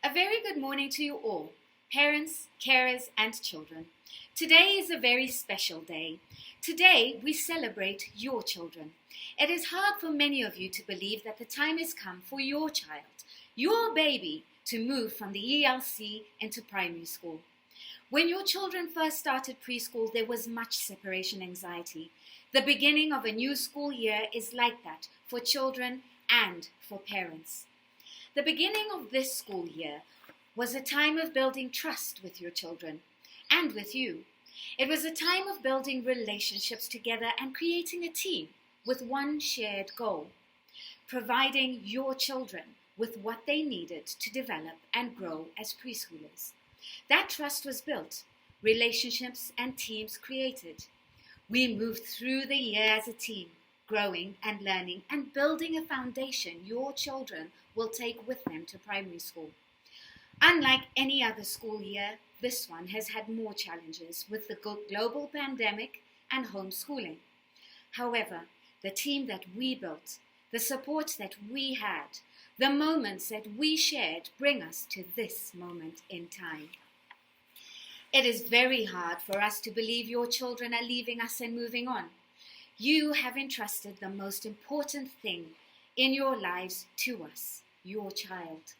A very good morning to you all, parents, carers, and children. Today is a very special day. Today we celebrate your children. It is hard for many of you to believe that the time has come for your child, your baby, to move from the ELC into primary school. When your children first started preschool, there was much separation anxiety. The beginning of a new school year is like that for children and for parents. The beginning of this school year was a time of building trust with your children and with you. It was a time of building relationships together and creating a team with one shared goal, providing your children with what they needed to develop and grow as preschoolers. That trust was built, relationships and teams created. We moved through the year as a team, growing and learning and building a foundation your children will take with them to primary school. Unlike any other school year, this one has had more challenges with the global pandemic and homeschooling. However, the team that we built, the support that we had, the moments that we shared bring us to this moment in time. It is very hard for us to believe your children are leaving us and moving on. You have entrusted the most important thing in your lives to us, your child.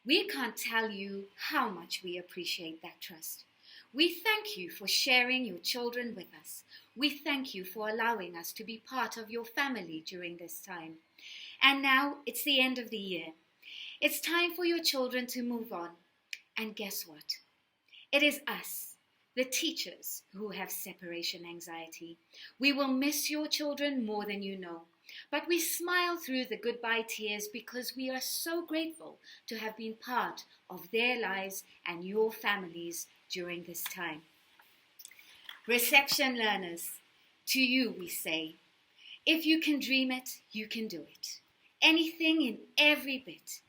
We can't tell you how much we appreciate that trust. We thank you for sharing your children with us. We thank you for allowing us to be part of your family during this time. And now it's the end of the year. It's time for your children to move on. And guess what? It is us, the teachers, who have separation anxiety. We will miss your children more than you know. But we smile through the goodbye tears because we are so grateful to have been part of their lives and your families during this time. Reception learners, to you we say, if you can dream it, you can do it. Anything in every bit.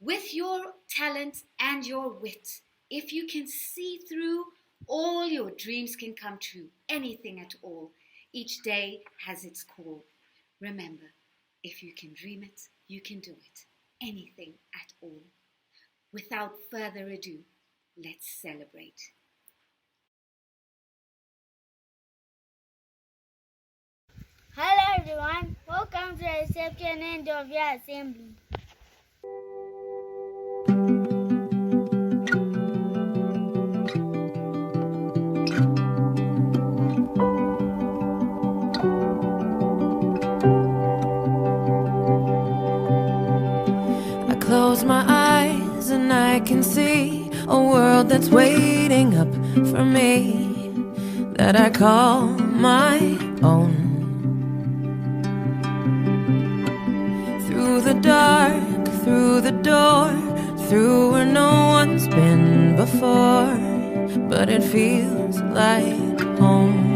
With your talent and your wit, if you can see through, all your dreams can come true. Anything at all. Each day has its call. Remember, if you can dream it, you can do it. Anything at all. Without further ado, let's celebrate. Hello everyone, welcome to the reception end of your assembly. Close my eyes and I can see a world that's waiting up for me, that I call my own. Through the dark, through the door, through where no one's been before, but it feels like home.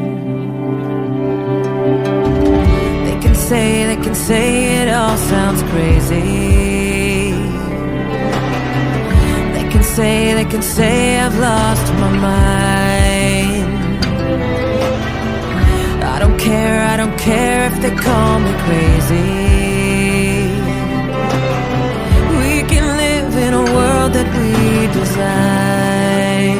They can say it all sounds crazy. They can say I've lost my mind. I don't care if they call me crazy. We can live in a world that we design.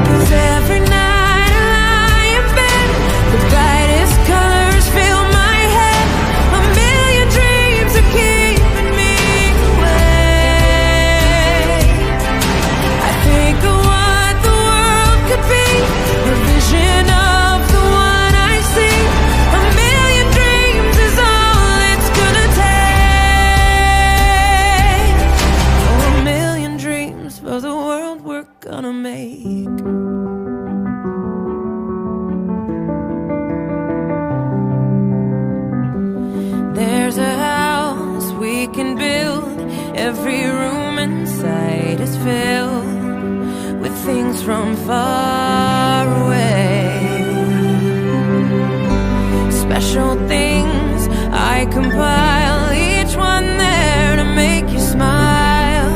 'Cause every night I lie in bed, the brightest colors fill my head. A million dreams are keeping me awake. I think of what the world could be, a vision of the one I see. A million dreams is all it's gonna take. Oh, a million dreams for the world we're gonna make. There's a house we can build. Every room inside is filled with things from far away. Special things I compile, each one there to make you smile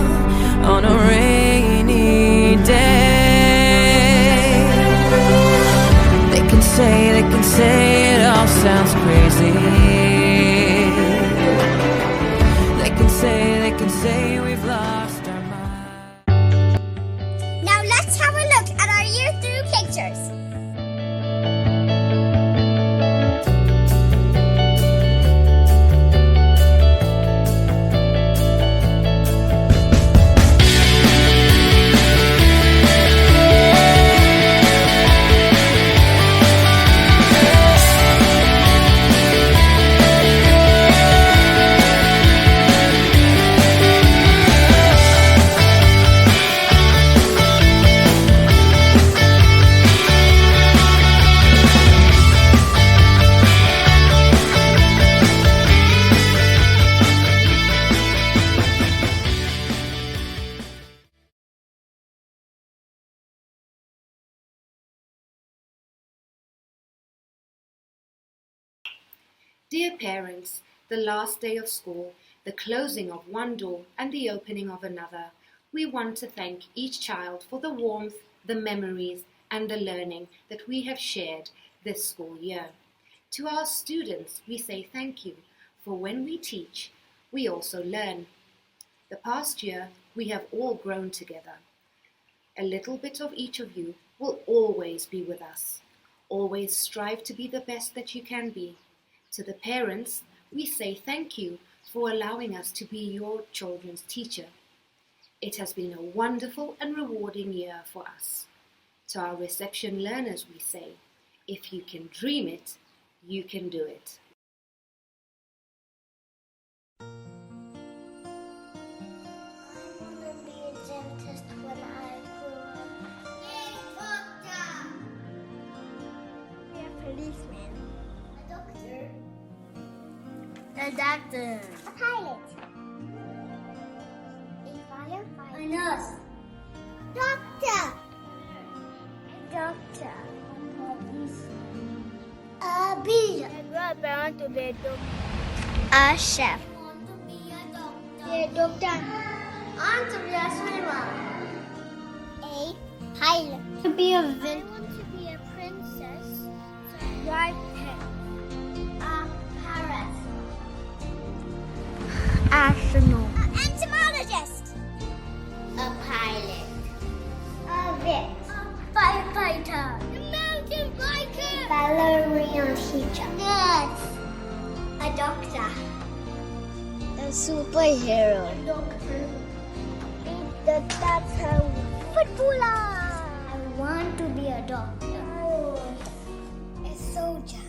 on a rainy day. They can say it all sounds crazy. They can say we've lost Dear parents, the last day of school, the closing of one door and the opening of another, we want to thank each child for the warmth, the memories, and the learning that we have shared this school year. To our students, we say thank you, for when we teach, we also learn. The past year, we have all grown together. A little bit of each of you will always be with us. Always strive to be the best that you can be. To the parents, we say thank you for allowing us to be your children's teacher. It has been a wonderful and rewarding year for us. To our reception learners, we say, if you can dream it, you can do it. I want to be a dentist when I grow up. Yay, doctor! Be a policeman. A doctor. A doctor. A pilot. A firefighter. A nurse. Doctor. A doctor. A policeman. A bee. I grow up, I want to be a doctor. A chef. I want to be a doctor. A doctor. I want to be a swimmer. A pilot. To be a villain. I want to be a princess. Right head. A parrot. Astronaut. An entomologist. A pilot. A vet. A firefighter. A mountain biker. A ballerina teacher. Nurse. A doctor. A superhero. A doctor. That's a footballer. I want to be a doctor. A soldier.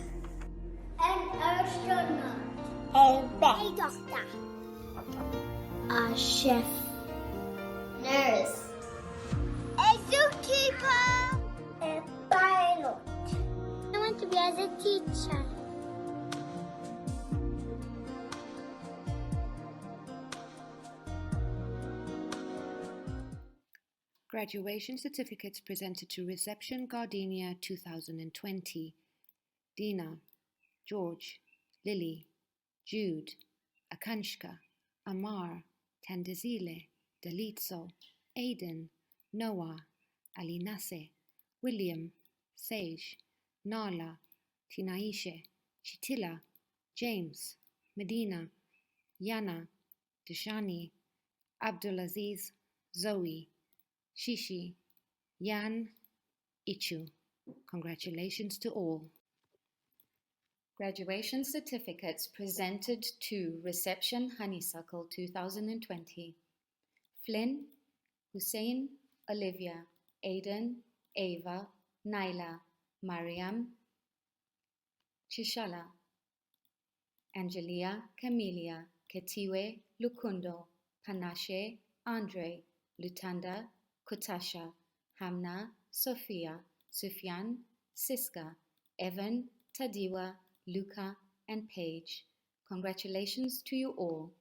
An astronaut. A vet. A doctor. A chef. Nurse. A zookeeper. A pilot. I want to be as a teacher. Graduation certificates presented to Reception Gardenia 2020. Dina, George, Lily, Jude, Akanshka, Amar, Tandazile, Dalitso, Aiden, Noah, Alinase, William, Sage, Nala, Tinaishe, Chitila, James, Medina, Yana, Deshani, Abdulaziz, Zoe, Shishi, Yan, Ichu. Congratulations to all. Graduation certificates presented to Reception Honeysuckle 2020. Flynn, Hussein, Olivia, Aidan, Ava, Naila, Mariam, Chishala, Angelia, Camelia, Ketiwe, Lukundo, Panache, Andre, Lutanda, Kutasha, Hamna, Sophia, Sufyan, Siska, Evan, Tadiwa, Luca, and Paige. Congratulations to you all.